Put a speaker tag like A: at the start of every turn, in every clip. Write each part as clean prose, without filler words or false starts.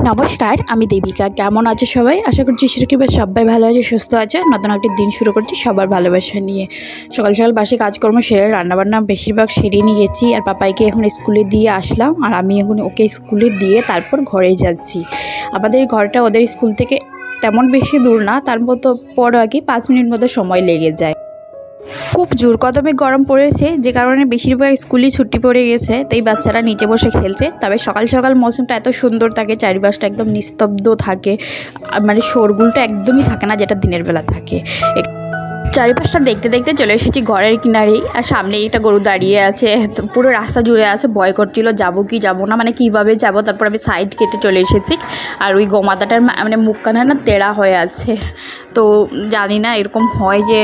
A: নমস্কার, আমি দেবিকা। কেমন আছো সবাই? আশা করছি সেরকমভাবে সবাই ভালো আছে, সুস্থ আছে। নতুন একটা দিন শুরু করছি সবার ভালোবাসা নিয়ে। সকাল সকাল বাসে কাজকর্ম সেরে রান্নাবান্না বেশিরভাগ সেরে নিয়েছি, আর পাপাইকে এখন স্কুলে দিয়ে আসলাম, আর আমি এখন ওকে স্কুলে দিয়ে তারপর ঘরে যাচ্ছি। আমাদের ঘরটা ওদের স্কুল থেকে তেমন বেশি দূর না, তার মতো পর আর কি 5 মিনিট মতো সময় লেগে যায়। খুব জোর কদমে গরম পড়েছে, যে কারণে বেশিরভাগ স্কুলই ছুটি পড়ে গেছে, তাই বাচ্চারা নিচে বসে খেলছে। তবে সকাল সকাল মৌসুমটা এত সুন্দর থাকে, চারিপাশটা একদম নিস্তব্ধ থাকে, মানে শোরগোলটা একদমই থাকে না যেটা দিনের বেলা থাকে। চারিপাশটা দেখতে দেখতে চলে এসেছি ঘরের কিনারেই, আর সামনে একটা গরু দাঁড়িয়ে আছে, তো পুরো রাস্তা জুড়ে আছে। ভয় করছিল যাবো কি যাবো না, মানে কিভাবে যাব। তারপর আমি সাইড কেটে চলে এসেছি, আর ওই গোমাতাটার মানে মুখখানা না তেড়া হয়ে আছে। তো জানি না এরকম হয় যে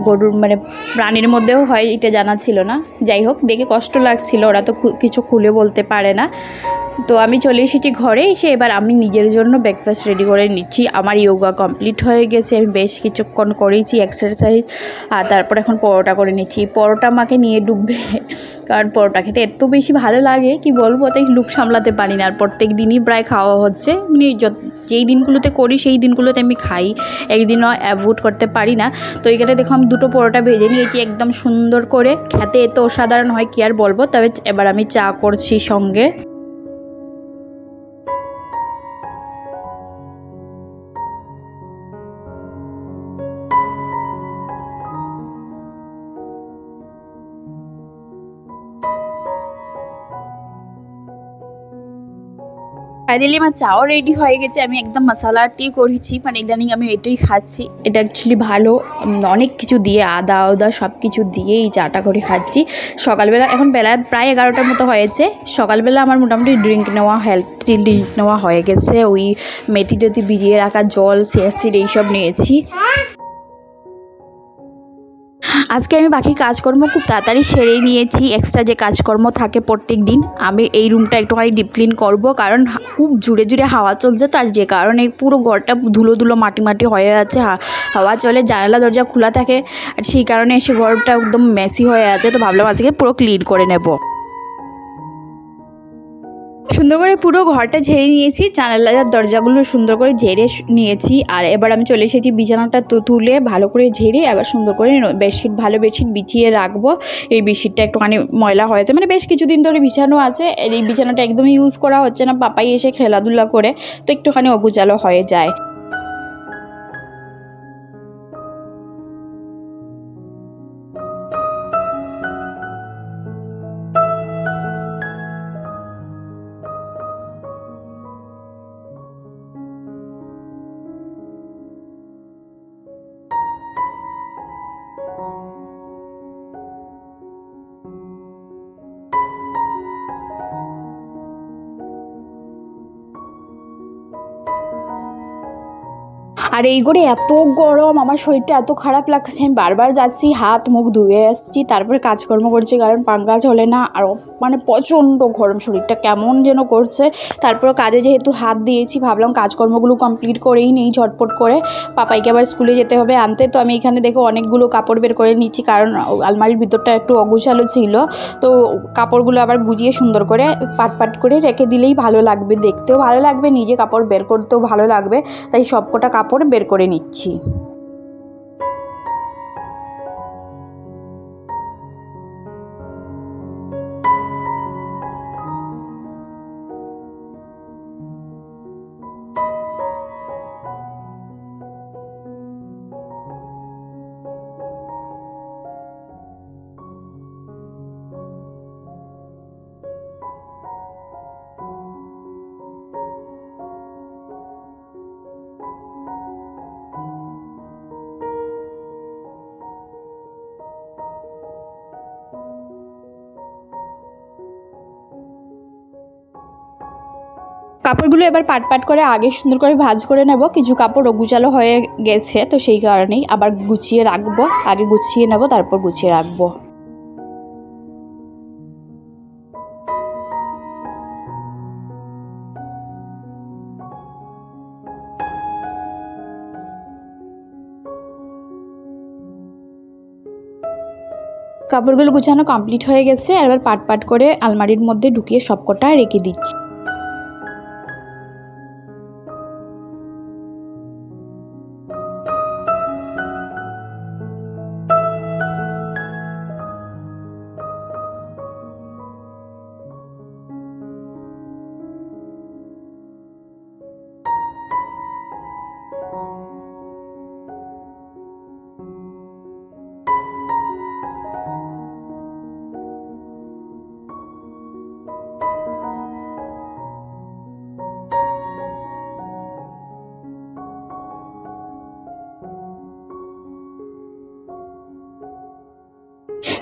A: গরুর মানে প্রাণীর মধ্যেও হয়, এটা জানা ছিল না। যাই হোক, দেখে কষ্ট লাগছিল, ওরা তো কিছু খুলে বলতে পারে না। তো আমি চলে এসেছি ঘরে এসে, এবার আমি নিজের জন্য ব্রেকফাস্ট রেডি করে নিচ্ছি। আমার যোগা কমপ্লিট হয়ে গেছে, আমি বেশ কিছুক্ষণ করেছি এক্সারসাইজ, আর তারপর এখন পরোটা করে নিচ্ছি। পরোটা আমাকে নিয়ে ডুববে, কারণ পরোটা খেতে এত বেশি ভালো লাগে কি বলবো, তাই লুক সামলাতে পারি না। আর প্রত্যেক দিনই প্রায় খাওয়া হচ্ছে, মানে যেই দিনগুলোতে করি সেই দিনগুলোতে আমি খাই, একদিনও অ্যাভয়েড করতে পারি না। তো এখানে দেখো আমি 2টো পরোটা ভেজে নিয়েছি একদম সুন্দর করে, খেতে এত অসাধারণ হয় কি আর বলবো। তবে এবার আমি চা করছি সঙ্গে। ফাইনালি আমার চাও রেডি হয়ে গেছে। আমি একদম মশলাটি করেছি, মানে ইদানিং আমি এটাই খাচ্ছি। এটা অ্যাকচুয়ালি ভালো, অনেক কিছু দিয়ে আদা আদা সব কিছু দিয়ে এই চাটা করে খাচ্ছি সকালবেলা। এখন বেলা প্রায় 11টার মতো হয়েছে। সকালবেলা আমার মোটামুটি ড্রিঙ্ক নেওয়া, হেলথি ড্রিঙ্ক নেওয়া হয়ে গেছে। ওই মেথি টেথি ভিজিয়ে রাখা জল, সিয়াসিড এইসব নিয়েছি। আজকে আমি বাকি কাজকর্ম খুব তাড়াতাড়ি সেরে নিয়েছি। এক্সট্রা যে কাজকর্ম থাকে প্রত্যেক দিন, আমি এই রুমটা একটুখানি ডিপ ক্লিন করবো, কারণ খুব জুড়ে জুড়ে হাওয়া চলছে, তার যে কারণে পুরো ঘরটা ধুলো ধুলো মাটি মাটি হয়ে আছে। হাওয়া চলে, জানালা দরজা খোলা থাকে, আর সেই কারণে এসে ঘরটা একদম মেসি হয়ে আছে। তো ভাবলাম আজকে পুরো ক্লিন করে নেব। সুন্দর করে পুরো ঘরটা ঝেড়ে নিয়েছি, জানালার দরজাগুলো সুন্দর করে ঝেড়ে নিয়েছি। আর এবার আমি চলে এসেছি বিছানাটা তুলে ভালো করে ঝেড়ে এবার সুন্দর করে ভালো বেডশিট বিছিয়ে রাখবো। এই বেডশিটটা একটুখানি ময়লা হয়েছে, মানে বেশ কিছুদিন ধরে বিছানো আছে। এই বিছানাটা একদমই ইউজ করা হচ্ছে না, পাপাই এসে খেলাধুলা করে, তো একটুখানি অগুচালো হয়ে যায়। আর এই করে এত গরম, আমার শরীরটা এত খারাপ লাগছে, আমি বারবার যাচ্ছি হাত মুখ ধুয়ে আসছি, তারপরে কাজকর্ম করছি, কারণ পাঙ্খা চলে না। আর মানে প্রচণ্ড গরম, শরীরটা কেমন যেন করছে। তারপর কাজে যেহেতু হাত দিয়েছি, ভাবলাম কাজকর্মগুলো কমপ্লিট করেই নেই ঝটপট করে। পাপাইকে আবার স্কুলে যেতে হবে আনতে। তো আমি এখানে দেখো অনেকগুলো কাপড় বের করে নিচ্ছি, কারণ আলমারির ভিতরটা একটু অগোছালো ছিল। তো কাপড়গুলো আবার গুজিয়ে সুন্দর করে পাট পাট করে রেখে দিলেই ভালো লাগবে, দেখতেও ভালো লাগবে, নিজে কাপড় বের করতেও ভালো লাগবে। তাই সবকটা কাপড় বের করে নিচ্ছি। কাপড়গুলো এবার পাট পাট করে আগে সুন্দর করে ভাঁজ করে নেব। কিছু কাপড় অগুচালো হয়ে গেছে, তো সেই কারণেই আবার গুছিয়ে রাখবো। আগে গুছিয়ে নেব, তারপর গুছিয়ে রাখবো। কাপড়গুলো গুছানো কমপ্লিট হয়ে গেছে, এবার পাট পাট করে আলমারির মধ্যে ঢুকিয়ে সবকটা রেখে দিচ্ছি।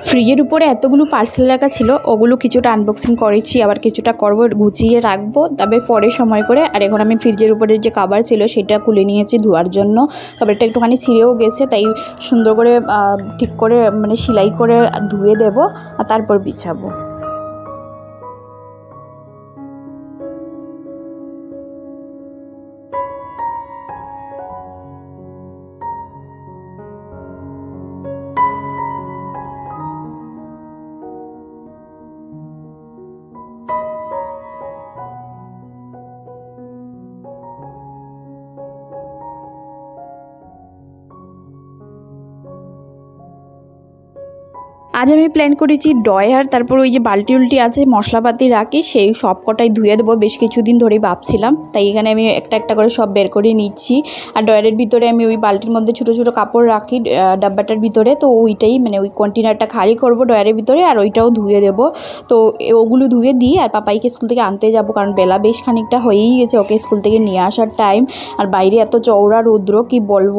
A: ফ্রিজের উপরে এতগুলো পার্সেল রাখা ছিল, ওগুলো কিছুটা আনবক্সিং করেছি, আবার কিছুটা করব, গুছিয়ে রাখবো তবে পরে সময় করে। আর এখন আমি ফ্রিজের উপরে যে কভার ছিল সেটা খুলে নিয়েছি ধোয়ার জন্য। কভারটা একটুখানি ছিঁড়েও গেছে, তাই সুন্দর করে ঠিক করে মানে সেলাই করে ধুয়ে দেব আর তারপর বিছাবো। আজ আমি প্ল্যান করেছি ড্রয়ার, তারপর ওই যে বালতি উল্টি আছে মশলাপাতি রাখি সেই সব কটাই ধুয়ে দেবো। বেশ কিছুদিন ধরেই ভাবছিলাম, তাই এখানে আমি একটা একটা করে সব বের করে নিচ্ছি। আর ড্রয়ারের ভিতরে আমি ওই বালতির মধ্যে ছোটো ছোটো কাপড় রাখি ডাব্বাটার ভিতরে, তো ওইটাই মানে ওই কন্টেনারটা খালি করবো ড্রয়ারের ভিতরে, আর ওইটাও ধুয়ে দেবো। তো ওগুলো ধুয়ে দিয়ে আর পাপাইকে স্কুল থেকে আনতে যাব, কারণ বেলা বেশ খানিকটা হয়েই গেছে ওকে স্কুল থেকে নিয়ে আসার টাইম। আর বাইরে এত চওড়া রৌদ্র কি বলবো।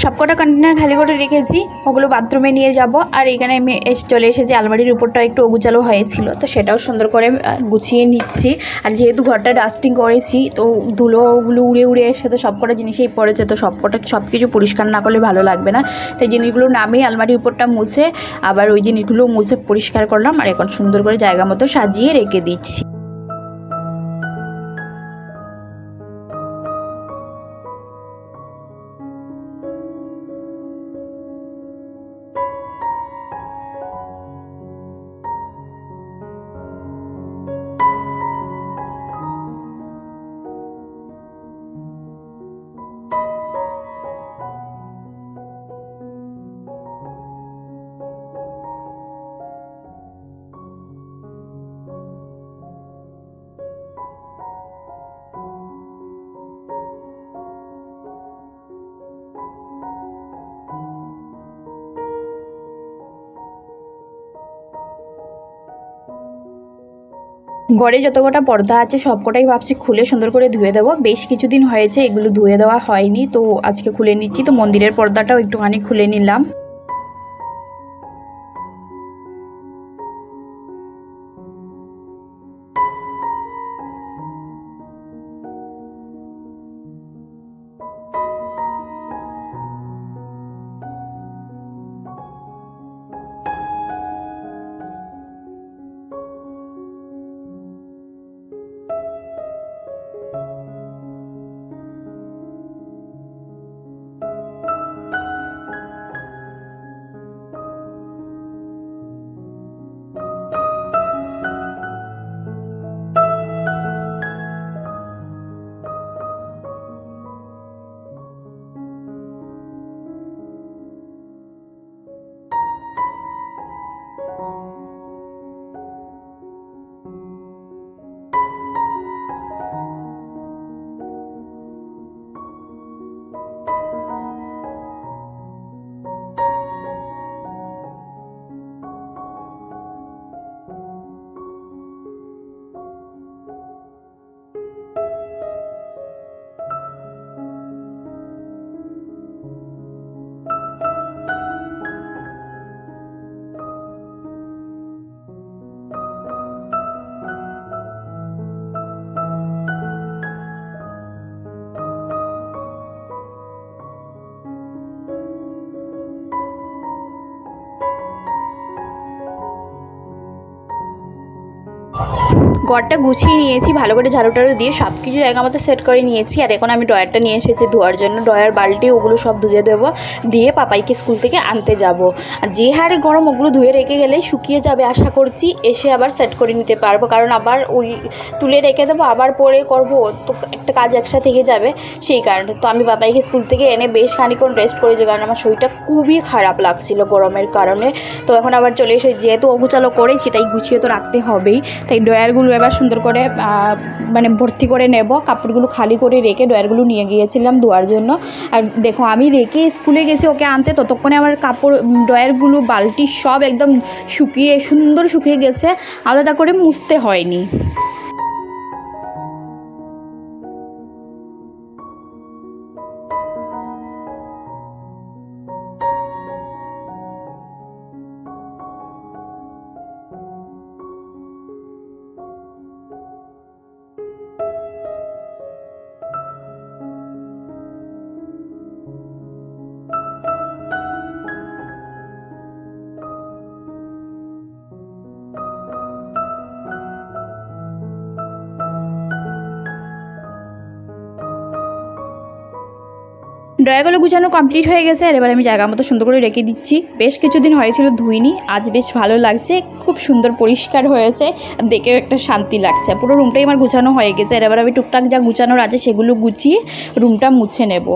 A: সবকটা কন্টেনার খালি করে রেখেছি, ওগুলো বাথরুমে নিয়ে যাব। আর এখানে আমি চলে এসেছি, আলমারির উপরটা একটু অগুচালো হয়েছিল, তো সেটাও সুন্দর করে গুছিয়ে নিচ্ছি। আর যেহেতু ঘরটা ডাস্টিং করেছি, তো ধুলোগুলো উড়ে উড়ে এসে তো সবকটা জিনিসেই পড়েছে, তো সব কিছু পরিষ্কার না করলে ভালো লাগবে না। সেই জিনিসগুলো নামিয়ে আলমারির উপরটা মুছে আবার ওই জিনিসগুলো মুছে পরিষ্কার করলাম, আর এখন সুন্দর করে জায়গা মতো সাজিয়ে রেখে দিচ্ছি। ঘরে যত কটা পর্দা আছে সবকটাই ভাবছি খুলে সুন্দর করে ধুয়ে দেবো। বেশ কিছুদিন হয়েছে এগুলো ধুয়ে দেওয়া হয়নি, তো আজকে খুলে নিচ্ছি। তো মন্দিরের পর্দাটাও একটুখানি খুলে নিলাম। ঘরটা গুছিয়ে নিয়েছি ভালো করে ঝাড়ু টাড়ু দিয়ে সব কিছু জায়গা মতো সেট করে নিয়েছি। আর এখন আমি ড্রয়ারটা নিয়ে এসেছি ধোয়ার জন্য, ড্রয়ার বালতি ওগুলো সব ধুয়ে দেবো, দিয়ে পাপাইকে স্কুল থেকে আনতে যাব। আর যে হারে গরম ওগুলো ধুয়ে রেখে গেলে শুকিয়ে যাবে আশা করছি, এসে আবার সেট করে নিতে পারবো, কারণ আবার ওই তুলে রেখে দেবো আবার পরে করব তো একটা কাজ একসাথে থেকে যাবে, সেই কারণে। তো আমি পাপাইকে স্কুল থেকে এনে বেশ খানিক্ষণ রেস্ট করেছি, কারণ আমার শরীরটা খুবই খারাপ লাগছিল গরমের কারণে। তো এখন আবার চলে এসে যেহেতু অগুচালো করেছি তাই গুছিয়ে তো রাখতে হবেই, তাই ড্রয়ারগুলো এবার সুন্দর করে মানে ভর্তি করে নেব। কাপড়গুলো খালি করে রেখে ড্রয়ারগুলো নিয়ে গিয়েছিলাম ধোয়ার জন্য। আর দেখো আমি রেখে স্কুলে গেছি ওকে আনতে, ততক্ষণে আমার কাপড় ড্রয়ারগুলো বালতি সব একদম শুকিয়ে সুন্দর শুকিয়ে গেছে, আলাদা করে মুছতে হয়নি। ড্রয়ারগুলো গুছানো কমপ্লিট হয়ে গেছে, আর এবার আমি জায়গা মতো সুন্দর করে রেখে দিচ্ছি। বেশ কিছুদিন হয়েছিল ধুইনি, আজ বেশ ভালো লাগছে, খুব সুন্দর পরিষ্কার হয়েছে, দেখেও একটা শান্তি লাগছে। পুরো রুমটাই আমার গুছানো হয়ে গেছে, আর এবার আমি টুকটাক যা গুছানোর আছে সেগুলো গুছিয়ে রুমটা মুছে নেব।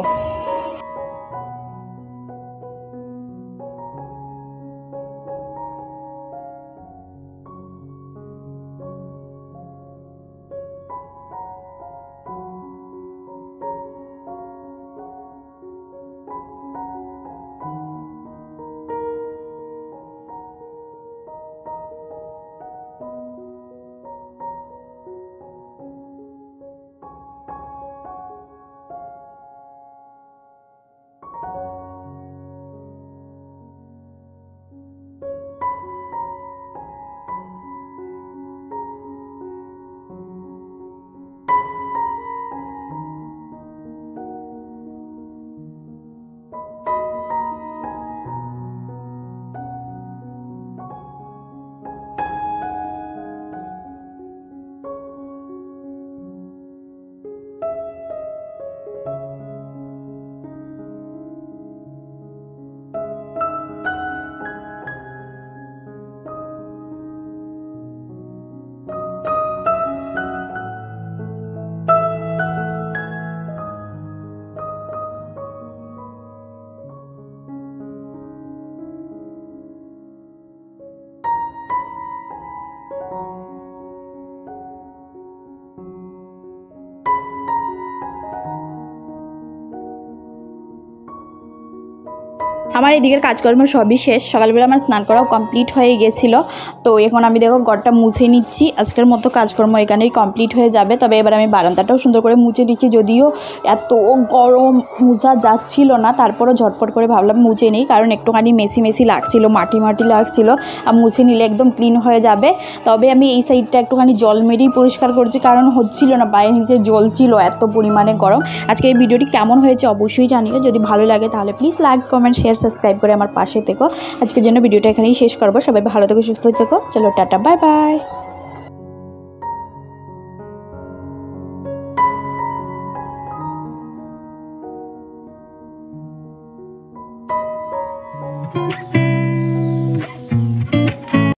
A: আমার এদিকের কাজকর্ম সবই শেষ, সকালবেলা আমার স্নান করাও কমপ্লিট হয়ে গেছিলো। তো এখন আমি দেখো ঘরটা মুছে নিচ্ছি, আজকের মতো কাজকর্ম এখানেই কমপ্লিট হয়ে যাবে। তবে এবার আমি বারান্দাটাও সুন্দর করে মুছে নিচ্ছি, যদিও এত গরম মুছা যাচ্ছিল না, তারপরও ঝটপট করে ভাবলাম মুছে নিই, কারণ একটুখানি মেসি মেসি লাগছিল, মাটি মাটি লাগছিল, আর মুছে নিলে একদম ক্লিন হয়ে যাবে। তবে আমি এই সাইডটা একটুখানি জল মেরেই পরিষ্কার করছি, কারণ হচ্ছিল না, বাইরে নিচে জল ছিল, এত পরিমাণে গরম। আজকে এই ভিডিওটি কেমন হয়েছে অবশ্যই জানিও, যদি ভালো লাগে তাহলে please like comment share subscribe করে আমার পাশে থেকো। আজকের জন্য ভিডিওটা এখানেই শেষ করবো, সবাই ভালো থেকো সুস্থ থেকো, চলো টাটা বাই বাই।